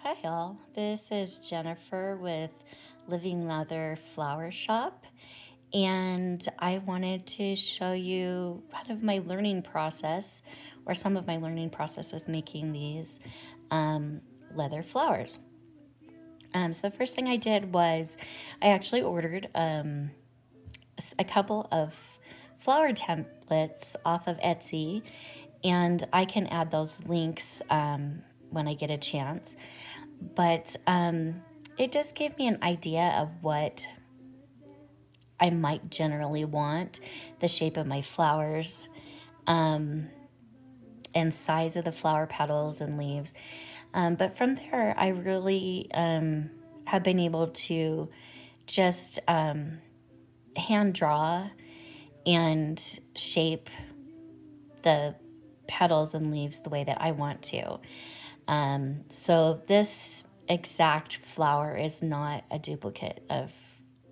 Hi, all. This is Jennifer with Living Leather Flower Shop, and I wanted to show you kind of my learning process, or some of my learning process with making these leather flowers. So the first thing I did was I actually ordered a couple of flower templates off of Etsy, and I can add those links when I get a chance. But it just gave me an idea of what I might generally want, the shape of my flowers, and size of the flower petals and leaves. But from there, I really have been able to just hand draw and shape the petals and leaves the way that I want to. So this exact flower is not a duplicate of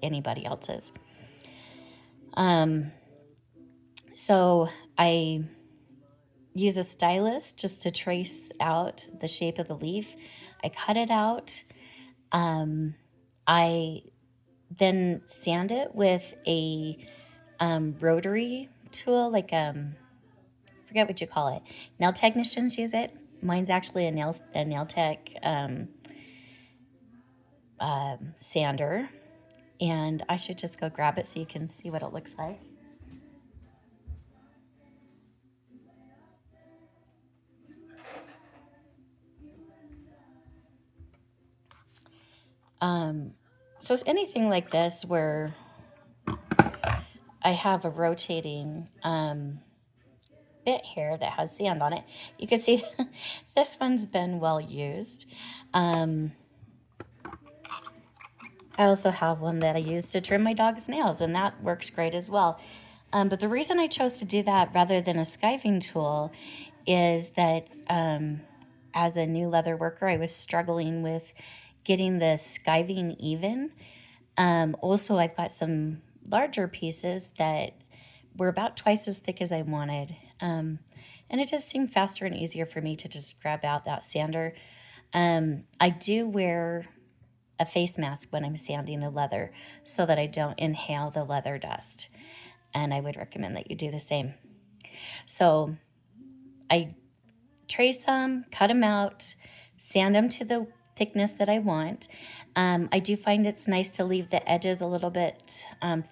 anybody else's. So I use a stylus just to trace out the shape of the leaf. I cut it out. I then sand it with a rotary tool, like forget what you call it. Nail technicians use it. Mine's actually a nail tech sander, and I should just go grab it so you can see what it looks like. So it's anything like this where I have a rotating bit here that has sand on it. You can see this one's been well used. I also have one that I use to trim my dog's nails, and that works great as well. But the reason I chose to do that rather than a skiving tool is that as a new leather worker, I was struggling with getting the skiving even. Also, I've got some larger pieces that were about twice as thick as I wanted. And it just seemed faster and easier for me to just grab out that sander. I do wear a face mask when I'm sanding the leather so that I don't inhale the leather dust. And I would recommend that you do the same. So I trace them, cut them out, sand them to the thickness that I want. I do find it's nice to leave the edges a little bit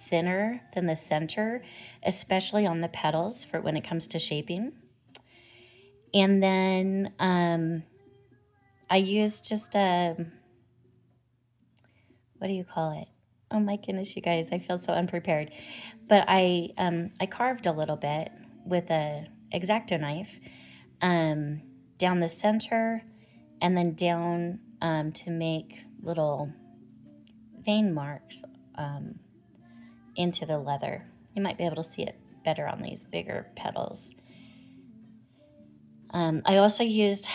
thinner than the center, especially on the petals for when it comes to shaping. And then I use just a, what do you call it? Oh my goodness, you guys, I feel so unprepared. But I carved a little bit with a X-Acto knife down the center and then down to make little vein marks into the leather. You might be able to see it better on these bigger petals. I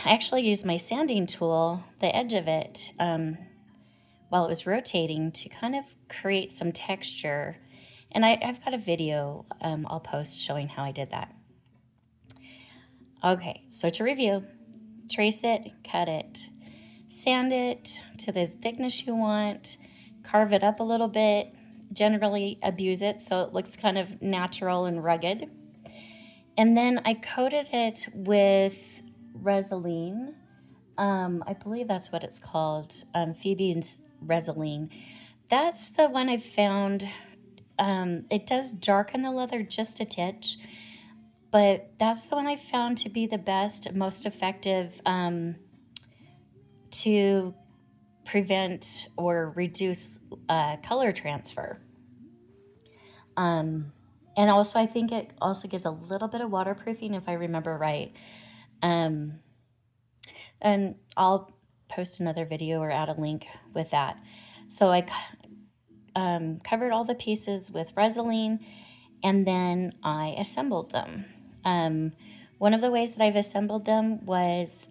actually used my sanding tool, the edge of it, while it was rotating to kind of create some texture. And I've got a video I'll post showing how I did that. Okay, so to review, trace it, cut it, sand it to the thickness you want, carve it up a little bit, generally abuse it so it looks kind of natural and rugged. And then I coated it with Resolene. I believe that's what it's called, Phoebe's Resolene. That's the one I've found. It does darken the leather just a titch, but that's the one I found to be the best, most effective to prevent or reduce color transfer. And also, I think it also gives a little bit of waterproofing, if I remember right. And I'll post another video or add a link with that. So I covered all the pieces with Resolene, and then I assembled them. One of the ways that I've assembled them was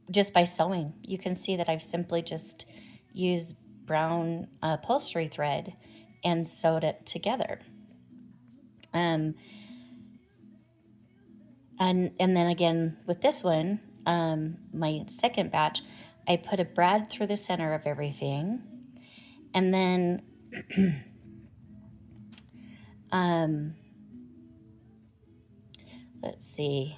just by sewing. You can see that I've simply just used brown upholstery thread and sewed it together. And then again with this one, my second batch, I put a brad through the center of everything. And then let's see.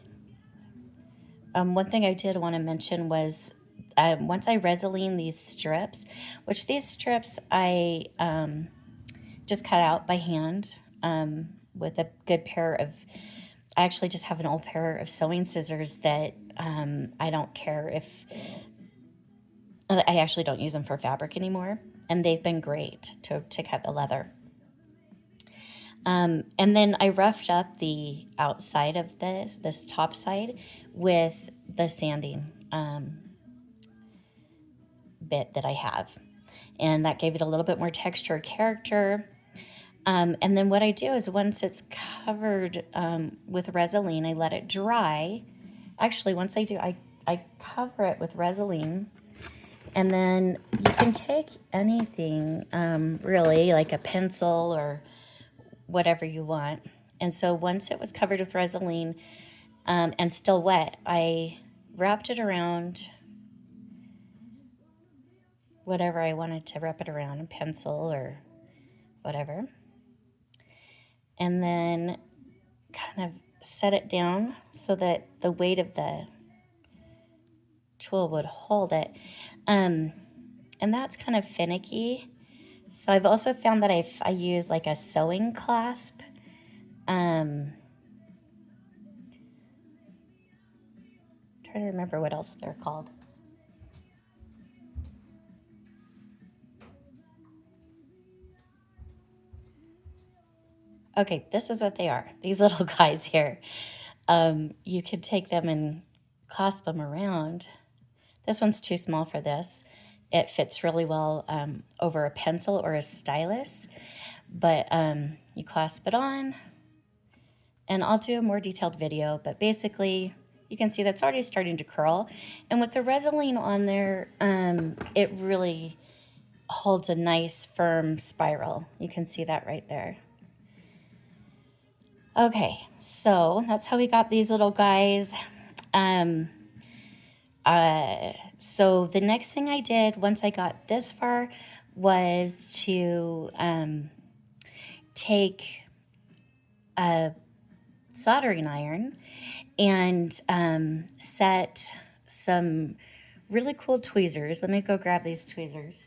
One thing I did want to mention was once I Resolene these strips, which these strips I just cut out by hand with a good pair of, I actually just have an old pair of sewing scissors that I don't care if, I actually don't use them for fabric anymore. And they've been great to cut the leather. And then I roughed up the outside of this top side with the sanding bit that I have. And that gave it a little bit more texture, character. And then what I do is once it's covered with Resolene, I let it dry. Actually, once I do, I cover it with Resolene. And then you can take anything, really, like a pencil or whatever you want. And so once it was covered with Resolene and still wet, I wrapped it around whatever I wanted to wrap it around, a pencil or whatever. And then kind of set it down so that the weight of the tool would hold it. And that's kind of finicky. So I've also found that I use like a sewing clasp. Trying to remember what else they're called. Okay, this is what they are. These little guys here. You could take them and clasp them around. This one's too small for this. It fits really well over a pencil or a stylus. But you clasp it on. And I'll do a more detailed video. But basically, you can see that's already starting to curl. And with the Resolene on there, it really holds a nice firm spiral. You can see that right there. Okay, so that's how we got these little guys. So the next thing I did once I got this far was to take a soldering iron and set some really cool tweezers. Let me go grab these tweezers.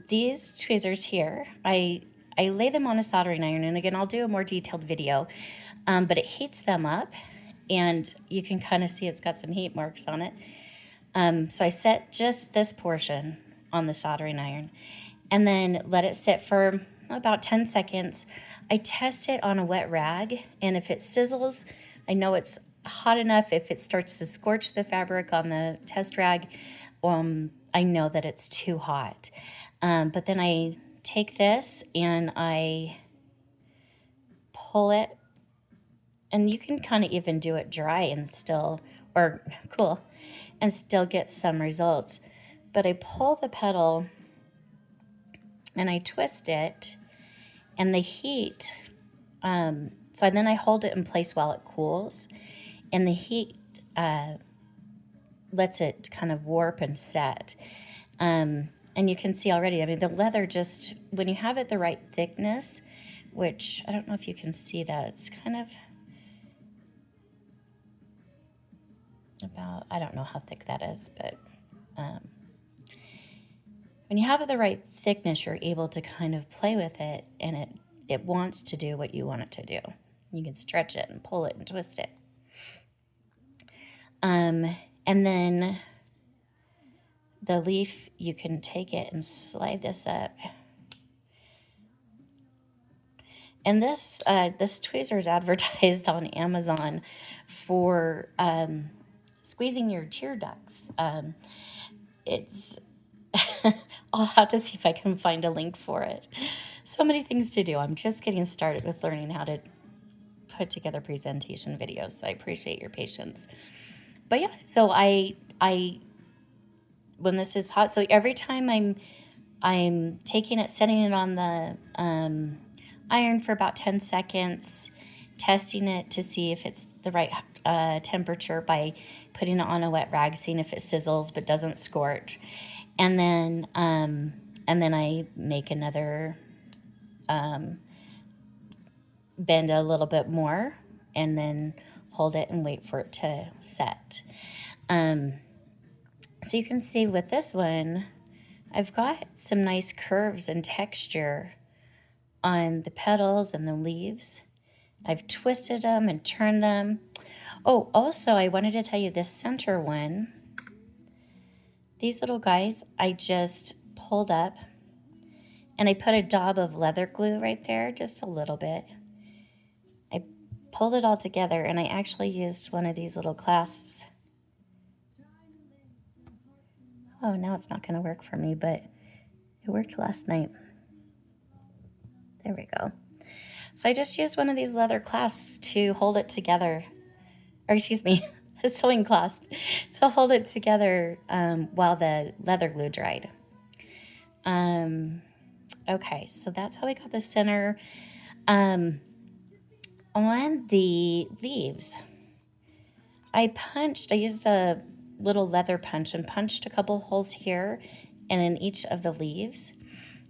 These tweezers here, I lay them on a soldering iron, and again, I'll do a more detailed video, but it heats them up, and you can kind of see it's got some heat marks on it. So I set just this portion on the soldering iron, and then let it sit for about 10 seconds. I test it on a wet rag, and if it sizzles, I know it's hot enough. If it starts to scorch the fabric on the test rag, I know that it's too hot. But then I take this and I pull it, and you can kind of even do it dry and still, or cool, and still get some results. But I pull the petal and I twist it, and the heat, so then I hold it in place while it cools, and the heat lets it kind of warp and set. And you can see already, I mean, the leather just, when you have it the right thickness, which I don't know if you can see that, it's kind of about, I don't know how thick that is, but when you have it the right thickness, you're able to kind of play with it, and it wants to do what you want it to do. You can stretch it and pull it and twist it. And then the leaf, you can take it and slide this up. And this tweezer is advertised on Amazon for squeezing your tear ducts. It's I'll have to see if I can find a link for it. So many things to do. I'm just getting started with learning how to put together presentation videos, so I appreciate your patience. But yeah, so I when this is hot, so every time I'm taking it, setting it on the iron for about 10 seconds, testing it to see if it's the right temperature by putting it on a wet rag, seeing if it sizzles but doesn't scorch, and then I make another bend a little bit more, and then hold it and wait for it to set. So you can see with this one, I've got some nice curves and texture on the petals and the leaves. I've twisted them and turned them. Oh, also, I wanted to tell you this center one, these little guys, I just pulled up and I put a dab of leather glue right there, just a little bit. I pulled it all together, and I actually used one of these little clasps. Oh, now it's not going to work for me, but it worked last night. There we go. So I just used one of these leather clasps to hold it together, or excuse me, a sewing clasp to hold it together while the leather glue dried. Okay, so that's how we got the center. On the leaves, I used a little leather punch and punched a couple holes here and in each of the leaves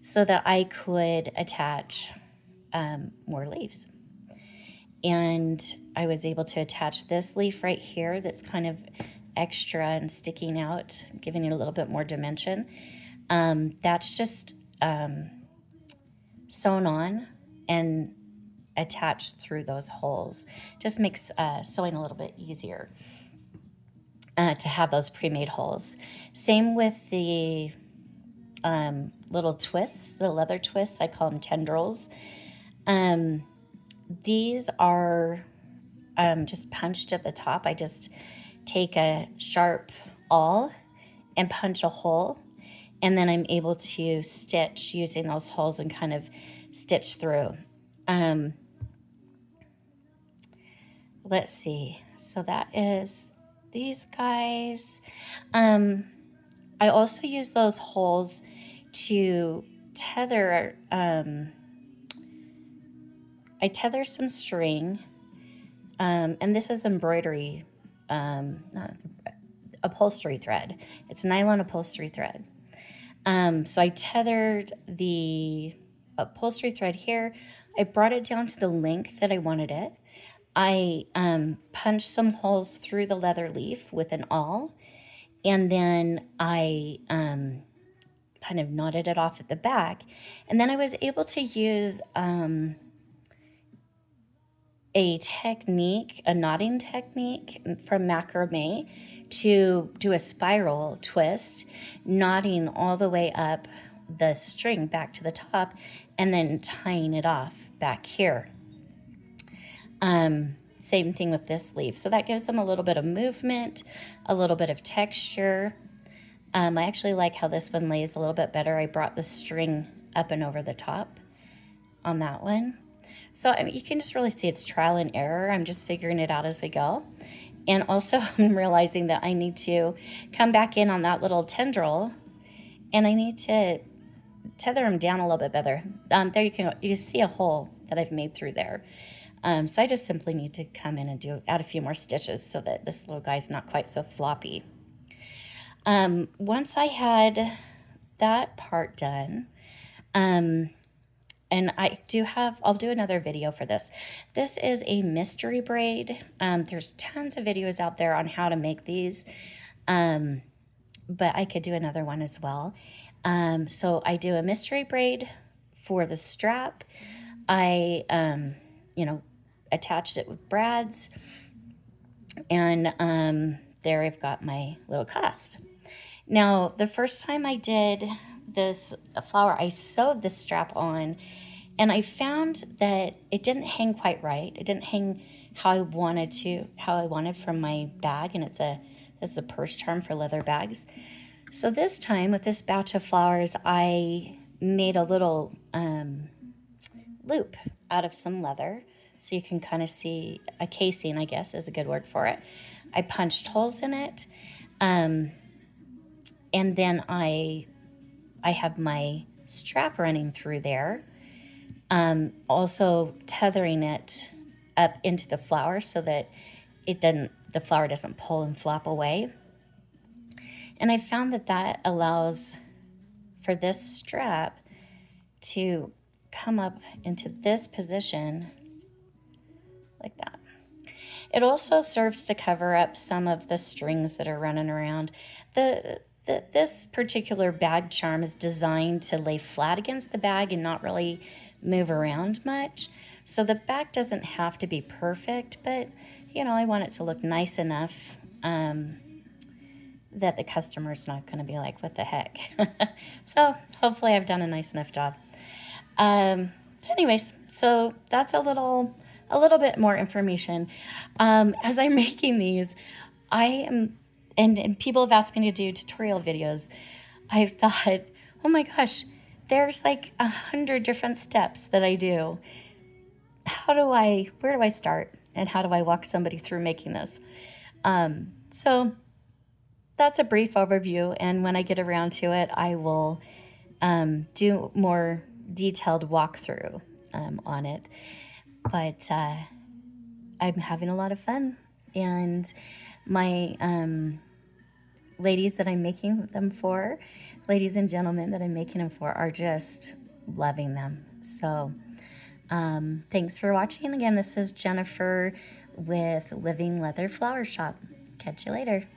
so that I could attach more leaves. And I was able to attach this leaf right here that's kind of extra and sticking out, giving it a little bit more dimension. That's just sewn on and attached through those holes. Just makes sewing a little bit easier to have those pre-made holes. Same with the little twists, the leather twists. I call them tendrils. These are just punched at the top. I just take a sharp awl and punch a hole, and then I'm able to stitch using those holes and kind of stitch through. Let's see. So that is these guys. I also use those holes to tether. I tether some string, and this is embroidery, upholstery thread. It's nylon upholstery thread. So I tethered the upholstery thread here. I brought it down to the length that I wanted it. I punched some holes through the leather leaf with an awl, and then I kind of knotted it off at the back. And then I was able to use a knotting technique from macrame to do a spiral twist, knotting all the way up the string back to the top, and then tying it off back here. Same thing with this leaf. So that gives them a little bit of movement, a little bit of texture. I actually like how this one lays a little bit better. I brought the string up and over the top on that one. So I mean, you can just really see it's trial and error. I'm just figuring it out as we go. And also I'm realizing that I need to come back in on that little tendril, and I need to tether them down a little bit better. There you see a hole that I've made through there. So I just simply need to come in and add a few more stitches so that this little guy's not quite so floppy. Once I had that part done, and I'll do another video for this. This is a mystery braid. There's tons of videos out there on how to make these, but I could do another one as well. So I do a mystery braid for the strap. I, attached it with brads, and there I've got my little clasp. Now, the first time I did this flower, I sewed the strap on, and I found that it didn't hang quite right. It didn't hang how I wanted from my bag, and it's the purse charm for leather bags. So this time with this batch of flowers, I made a little loop out of some leather, so you can kind of see a casing, I guess is a good word for it. I punched holes in it, and then I have my strap running through there, also tethering it up into the flower so that the flower doesn't pull and flop away. And I found that allows for this strap to come up into this position like that. It also serves to cover up some of the strings that are running around. This particular bag charm is designed to lay flat against the bag and not really move around much. So the bag doesn't have to be perfect, but I want it to look nice enough that the customer's not going to be like, what the heck? So hopefully I've done a nice enough job. Anyways, so that's a little bit more information. As I'm making these, I am, and people have asked me to do tutorial videos. I've thought, oh my gosh, there's like 100 different steps that I do. Where do I start? And how do I walk somebody through making this? So that's a brief overview. And when I get around to it, I will do more detailed walkthrough on it. But I'm having a lot of fun. And my ladies that I'm making them for, ladies and gentlemen that I'm making them for, are just loving them. So thanks for watching. Again, this is Jennifer with Living Leather Flower Shop. Catch you later.